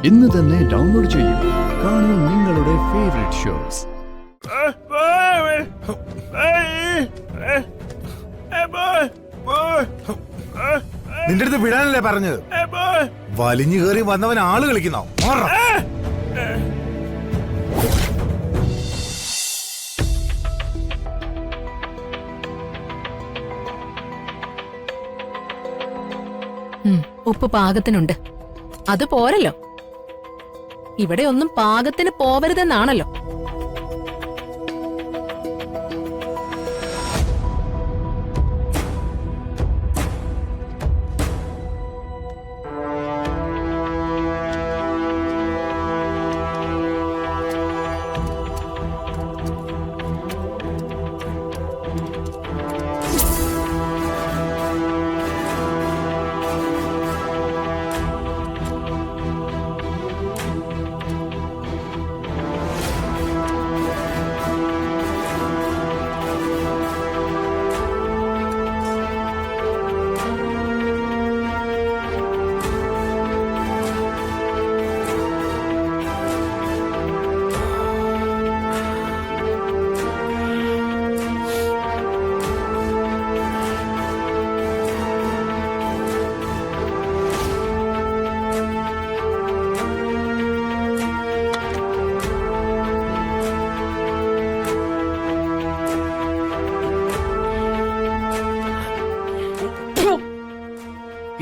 ഇന്ന് തന്നെ ഡൗൺലോഡ് ചെയ്യൂ. കാണൂ നിങ്ങളുടെ ഫേവറേറ്റ് ഷോസ്. നിന്റെ അടുത്ത് വിടാനല്ലേ പറഞ്ഞത്? വലിഞ്ഞു കയറി വന്നവൻ ആള് കളിക്കുന്നോ? ഉപ്പ് പാകത്തിനുണ്ട്. അത് പോരല്ലോ. ഇവിടെ ഒന്നും പാകത്തിന് പോവരുതെന്നാണല്ലോ.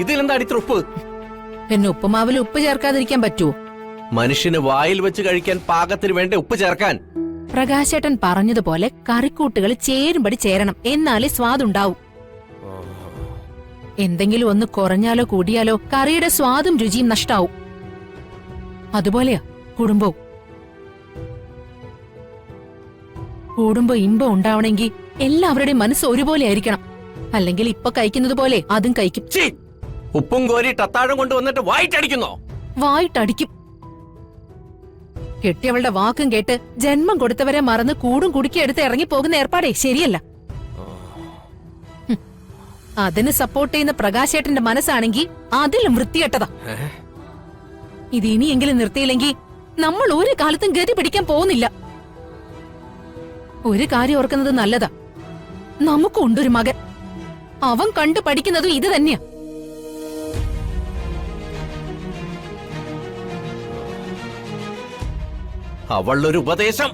ഇതിലെന്താ അടിത്ര ഉപ്പ്? പിന്നെ ഉപ്പുമാവിൽ ഉപ്പ് ചേർക്കാതിരിക്കാൻ പറ്റുമോ? മനുഷ്യന് വായിൽ വെച്ച് കഴിക്കാൻ പാകത്തിന് വേണ്ട ഉപ്പ് ചേർക്കാൻ. പ്രകാശേട്ടൻ പറഞ്ഞതുപോലെ കറിക്കൂട്ടുകൾ ചേരുംപടി ചേരണം, എന്നാലേ സ്വാദുണ്ടാവും. എന്തെങ്കിലും ഒന്ന് കുറഞ്ഞാലോ കൂടിയാലോ കറിയുടെ സ്വാദും രുചിയും നഷ്ടാവും. അതുപോലെയാ കുടുംബവും. കൂടുമ്പോ ഇമ്പം ഉണ്ടാവണമെങ്കിൽ എല്ലാവരുടെയും മനസ്സ് ഒരുപോലെ ആയിരിക്കണം. അല്ലെങ്കിൽ ഇപ്പൊ കഴിക്കുന്നത് പോലെ അതും കഴിക്കും. ഉപ്പും കോരി ടത്താഴം കൊണ്ടുവന്നിട്ട് വായിട്ടടിക്കുന്നോ? വായിട്ടടിക്കും. കെട്ടിയവളുടെ വാക്കും കേട്ട് ജന്മം കൊടുത്തവരെ മറന്ന് കൂടും കുടുക്കിയെടുത്ത് ഇറങ്ങിപ്പോകുന്ന ഏർപ്പാടേ ശരിയല്ല. അതിന് സപ്പോർട്ട് ചെയ്യുന്ന പ്രകാശേട്ടന്റെ മനസ്സാണെങ്കിൽ അതിലും വൃത്തികെട്ടതാ. ഇത് ഇനിയെങ്കിലും നിർത്തിയില്ലെങ്കിൽ നമ്മൾ ഒരു കാലത്തും ഗതി പിടിക്കാൻ പോകുന്നില്ല. ഒരു കാര്യം ഓർക്കുന്നത് നല്ലതാ, നമുക്കുണ്ടൊരു മകൻ. അവൻ കണ്ടു പഠിക്കുന്നതും ഇത് തന്നെയാ. അവളൊരു ഉപദേശം.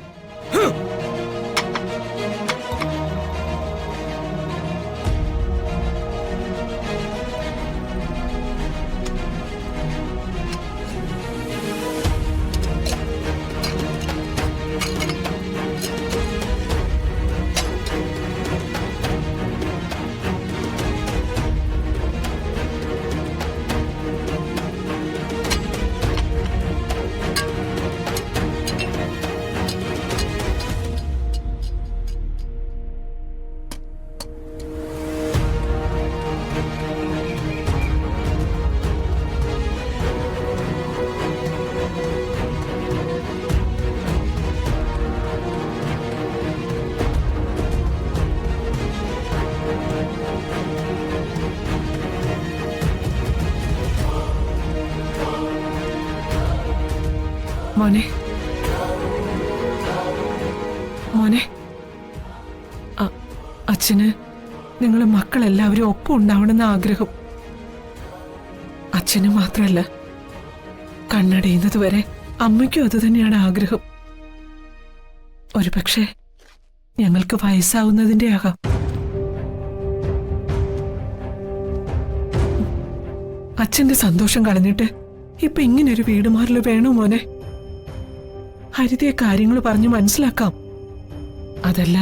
മോനെ, മോനെ, അച്ഛന് നിങ്ങളെ മക്കളെല്ലാവരും ഒപ്പം ഉണ്ടാവണമെന്ന ആഗ്രഹം. അച്ഛന് മാത്രല്ല, കണ്ണടയുന്നത് വരെ അമ്മയ്ക്കും അത് തന്നെയാണ് ആഗ്രഹം. ഒരു പക്ഷേ ഞങ്ങൾക്ക് വയസ്സാവുന്നതിന്റെ ആകാം. അച്ഛന്റെ സന്തോഷം കളഞ്ഞിട്ട് ഇപ്പൊ ഇങ്ങനൊരു വീടുമാറല് വേണോ മോനെ? ഹരിതയെ കാര്യങ്ങൾ പറഞ്ഞു മനസ്സിലാക്കാം. അതല്ല,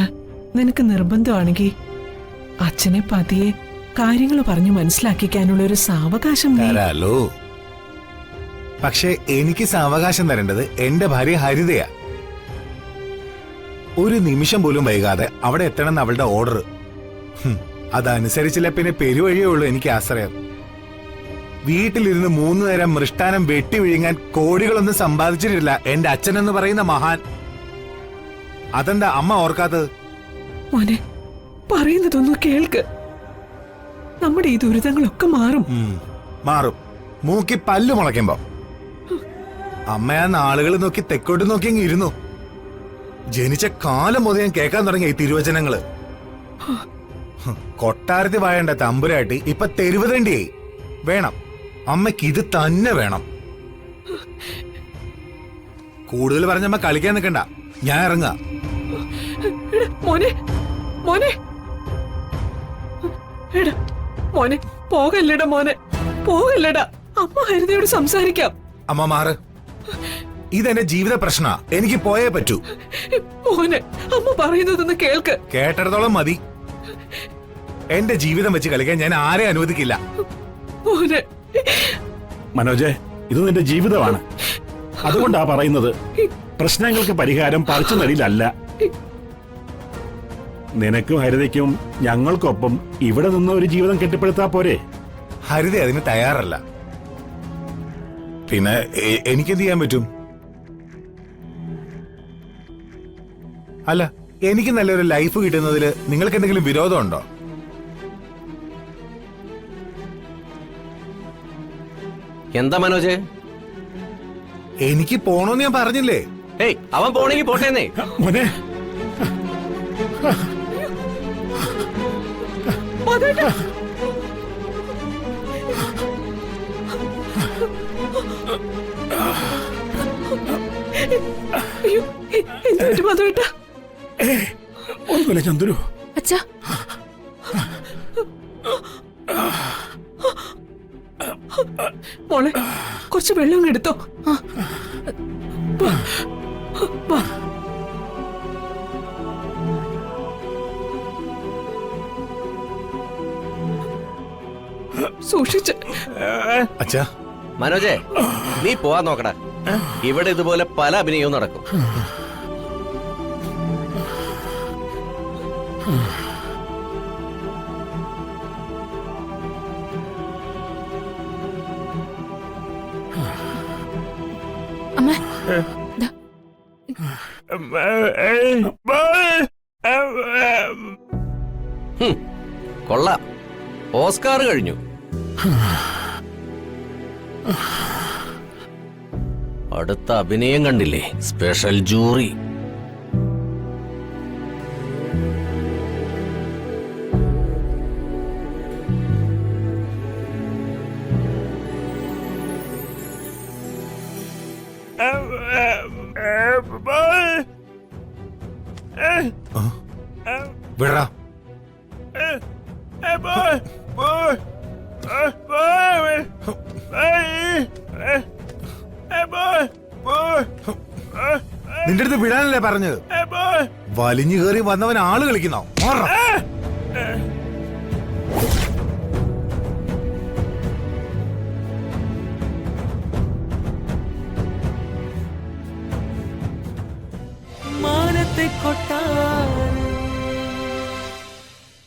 നിനക്ക് നിർബന്ധമാണെങ്കിൽ അച്ഛനെ പതിയെ കാര്യങ്ങൾ പറഞ്ഞു മനസ്സിലാക്കിക്കാനുള്ള ഒരു സാവകാശം തരാലോ. പക്ഷെ എനിക്ക് സാവകാശം തരേണ്ടത് എന്റെ ഭാര്യ ഹരിതയാ. ഒരു നിമിഷം പോലും വൈകാതെ അവിടെ എത്തണമെന്ന് അവളുടെ ഓർഡർ. അതനുസരിച്ചില്ല പിന്നെ പെരുവഴിയേ ഉള്ളൂ എനിക്ക് ആശ്രയം. വീട്ടിലിരുന്ന് 3 നേരം മൃഷ്ടാനം വെട്ടി വിഴുങ്ങാൻ കോടികളൊന്നും സമ്പാദിച്ചിട്ടില്ല എന്റെ അച്ഛനെന്ന് പറയുന്ന മഹാൻ. അതെന്താ അമ്മ ഓർക്കാത്തത്? മോനെ, പറയുന്നതൊന്നും കേൾക്ക്. നമ്മുടെ ഈ ദുരിതങ്ങളൊക്കെ മാറും. മാറും. മൂക്കി പല്ലു മുളയ്ക്കുമ്പോ. അമ്മ ആ നാളുകൾ നോക്കി തെക്കോട്ട് നോക്കി അങ്ങ് ഇരുന്നു. ജനിച്ച കാലം മുതൽ ഞാൻ കേൾക്കാൻ തുടങ്ങി ഈ തിരുവചനങ്ങള്. കൊട്ടാരത്തിൽ വായണ്ട തമ്പുരാട്ടി ഇപ്പൊ തെരുവുതണ്ടിയായി. വേണം, അമ്മയ്ക്ക് ഇത് തന്നെ വേണം. കൂടുതൽ പറഞ്ഞമ്മ കളിക്കാൻ നിൽക്കണ്ട, ഞാൻ ഇറങ്ങാ. എടാ, മോനെ മോനെ എടാ മോനെ, പോകല്ലടാ മോനെ, പോകല്ലടാ. അമ്മ ഹരിതയോട് സംസാരിക്കാം. അമ്മ മാറ്, ഇതെന്റെ ജീവിത പ്രശ്ന, എനിക്ക് പോയേ പറ്റൂ. മോനെ, അമ്മ പറയുന്നതൊന്ന് കേൾക്ക്. കേട്ടിടത്തോളം മതി. എന്റെ ജീവിതം വെച്ച് കളിക്കാൻ ഞാൻ ആരെ അനുവദിക്കില്ല. മോനെ, മനോജെ, ഇത് നിന്റെ ജീവിതമാണ്. അതുകൊണ്ടാ പറയുന്നത്, പ്രശ്നങ്ങൾക്ക് പരിഹാരം പറിച്ചുനടിയിലല്ല. നിനക്കും ഹരിതയ്ക്കും ഞങ്ങൾക്കൊപ്പം ഇവിടെ നിന്ന് ഒരു ജീവിതം കെട്ടിപ്പടുത്താ പോരെ? ഹരിത അതിന് തയ്യാറല്ല. പിന്നെ എനിക്കെന്ത് ചെയ്യാൻ പറ്റും? അല്ല, എനിക്ക് നല്ലൊരു ലൈഫ് കിട്ടുന്നതിൽ നിങ്ങൾക്ക് എന്തെങ്കിലും വിരോധമുണ്ടോ? എന്താ മനോജ്? എനിക്ക് പോണോന്ന് ഞാൻ പറഞ്ഞില്ലേ. ഏയ്, അവൻ പോണെങ്കി പോട്ടേന്നേ. മോനെ, മാധവേട്ടാ. അയ്യോ, എന്ത് പറ്റി മാധവേട്ടാ? ഒന്നുമില്ല ചന്ദ്രു. അച്ഛാ, മോളെ, കുറച്ച് വെള്ളം എടുത്തോ. വാ, വാ. സൂക്ഷിച്ച്. അച്ഛാ, മനോജെ, നീ പോവാൻ നോക്കടാ. ഇവിടെ ഇതുപോലെ പല അഭിനയവും നടക്കും. അമ്മ ദാ, കൊള്ളാം, ഓസ്കാർ കഴിഞ്ഞു. അടുത്ത അഭിനയം കണ്ടില്ലേ? Special jury. വിടറാ. നിന്റെ അടുത്ത് വിടാനല്ലേ പറഞ്ഞത്? വലിഞ്ഞു കയറി വന്നവൻ ആള് കളിക്കുന്നോ? മാറാ. മാനത്തെ കൊട്ട